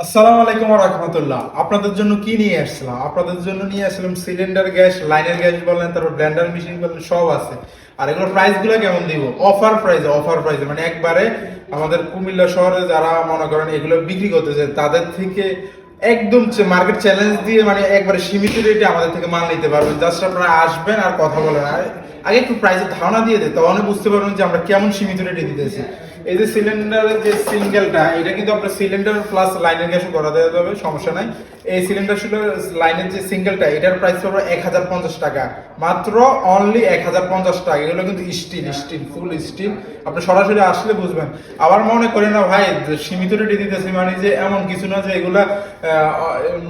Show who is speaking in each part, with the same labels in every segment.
Speaker 1: আসসালামু আলাইকুম ওয়া রাহমাতুল্লাহ। আপনাদের জন্য কি নিয়ে আসছিলাম? আপনাদের জন্য নিয়ে আসলাম সিলিন্ডার গ্যাস, লাইনের গ্যাস বলেন, তারপর ব্লেন্ডার মেশিন বলেন, সব আছে। আর এগুলোর প্রাইস গুলো কেমন দিব? অফার প্রাইসে মানে একবারে আমাদের কুমিল্লা শহরে যারা মনে করেন এগুলো বিক্রি করতেছে তাদের থেকে একদম মার্কেট চ্যালেঞ্জ দিয়ে মানে একবারে সীমিত রেটে আমাদের থেকে মাল নিতে পারবেন। জাস্ট আপনারা আসবেন আর কথা বলেন। আর আগে একটু প্রাইসের ধারণা দিয়ে দেয়, তখন বুঝতে পারবেন যে আমরা কেমন সীমিত রেটে দিতেছি। এই যে সিলিন্ডারের যে সিঙ্গেলটা, এটা কিন্তু আপনার সিলিন্ডার প্লাস লাইনের গ্যাসও করা দেওয়া যাবে, সমস্যা নাই। এই সিলিন্ডার ছিল লাইনের যে সিঙ্গেলটা, এটার প্রাইস পড়বে 1050 টাকা, মাত্র অনলি 1050 টাকা। এগুলো কিন্তু স্টিল ফুল স্টিল, আপনি সরাসরি আসলে বুঝবেন। আবার মনে করেন না ভাই সীমিত রেটে দিতেছি, মানে যে এমন কিছু না যে এগুলা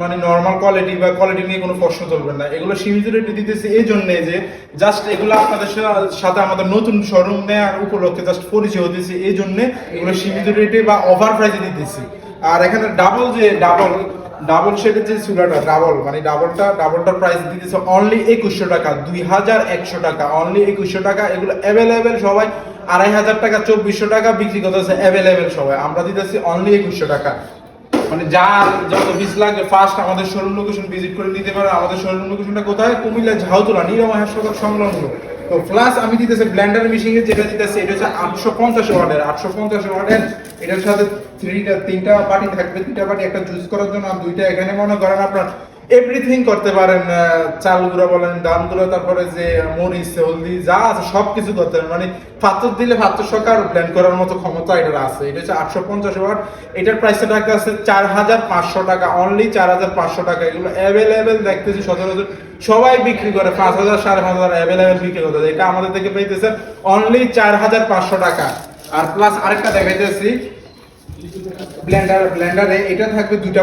Speaker 1: মানে নর্মাল কোয়ালিটি বা কোয়ালিটি নিয়ে কোনো প্রশ্ন চলবে না। এগুলো সীমিত রেটে দিতেছি এই জন্যে যে জাস্ট এগুলো আপনাদের সাথে আমাদের নতুন শোরুম নেওয়ার উপলক্ষে জাস্ট পরিচয় হতেছে, এই জন্য এগুলো সীমিত রেটে বা অফার প্রাইসে দিতেছি। আর এখানে ডাবল শেডের যে চুলাটা ডাবলটার প্রাইস দিতেছে অনলি 2100 টাকা, 2100 টাকা, অনলি 2100 টাকা। এগুলো অ্যাভেলেবেল সবাই 2500 টাকা, 2400 টাকা বিক্রি করতেছে অ্যাভেলেবেল সবাই, আমরা দিতেছি অনলি 2100 টাকা। মানে যার যত পিস লাগে ফার্স্ট আমাদের শোরুম লোকেশন ভিজিট করে নিতে পারে। আমাদের শোরুম লোকেশনটা কোথায়? কুমিল্লা ঝাউতলা নিরাময় হাসপাতাল সংলগ্ন। তো প্লাস আমি দিতেছি ব্লেন্ডার মেশিন এর যেটা দিতেছি, এটা হচ্ছে 850 ওয়াটের। এটার সাথে তিনটা বাটি থাকবে, তিনটা বাটি, একটা জুস করার জন্য আর দুইটা এখানে মনে করেন আপনার এভরিথিং করতে পারেন। চাল গুঁড়া বলেন, ডাল গুঁড়া, তারপরে যে মরিচ, হলদি যা আছে সবকিছু করতে পারেন। মানে পাথর দিলে পাথর সরকার ব্লেন্ড করার মতো ক্ষমতা এটার আছে। এটা হচ্ছে 850 ওয়াট। এটার প্রাইসটা টাকা আছে 4500 টাকা, অনলি 4500 টাকা। এগুলো অ্যাভেলেবেল দেখতেছি সচরাচর সবাই বিক্রি করে 5000 5500 অ্যাভেলেবেল বিক্রি করতে। এটা আমাদের থেকে পেয়েছে অনলি 4500 টাকা। আর প্লাস আরেকটা দেখাইতেছি ব্লেন্ডারে এটা থাকবে দুইটা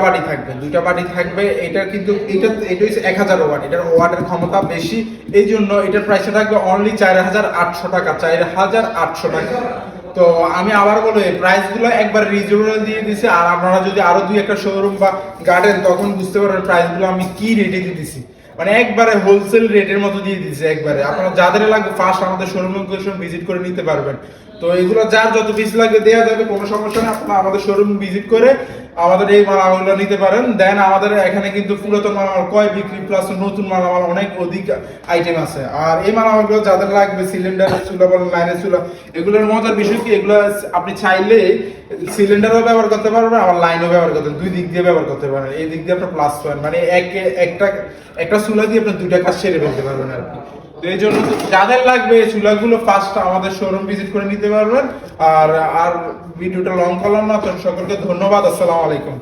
Speaker 1: বাটি থাকবে। এটা কিন্তু এটা হচ্ছে 1000 ওয়াট, এটার ওয়াটের ক্ষমতা বেশি, এই জন্য এটার প্রাইসটা থাকবে অনলি 4800 টাকা, 4800 টাকা। তো আমি আবার বলি প্রাইস গুলো একবার রিজনেবল দিয়ে দিছি। আর আপনারা যদি আরো দুই একটা শোরুম বা গার্ডেন, তখন বুঝতে পারবেন প্রাইস গুলো আমি কি রেটে দিয়ে দিছি। মানে একবারে হোলসেল রেটের মতো দিয়ে দিচ্ছে একবারে। আপনারা যাদের লাগবে ফার্স্ট আমাদের শোরুম লোকেশন ভিজিট করে নিতে পারবেন। তো এগুলো যার যত পিস লাগবে দেওয়া যাবে, কোনো সমস্যা নেই। আপনারা আমাদের শোরুম ভিজিট করে আমাদের এই মালামালগুলো নিতে পারেন। দেন আমাদের এখানে কিন্তু পুরাতন মালামাল ক্রয় বিক্রি প্লাস নতুন মালামাল অনেক অধিক আইটেম আছে। আর এই মালামালগুলো যাদের লাগবে, সিলিন্ডারের চুলা বলেন, লাইনের চুলা, এগুলোর মজার বিষয় কি, এগুলো আপনি চাইলে সিলিন্ডারও ব্যবহার করতে পারবেন, আবার লাইনও ব্যবহার করতে পারেন, দুই দিক দিয়ে ব্যবহার করতে পারেন। এই দিক দিয়ে আপনার প্লাস পয়েন্ট, মানে একটা চুলা দিয়ে আপনি দুইটা কাজ সেরে ফেলতে পারবেন আর কি। তো এই জন্য যাদের লাগবে এই চুলাগুলো ফার্স্ট আমাদের শোরুম ভিজিট করে নিতে পারবেন। আর ভিডিওটা লং করলাম না, তো সকলকে ধন্যবাদ। আসসালামু আলাইকুম।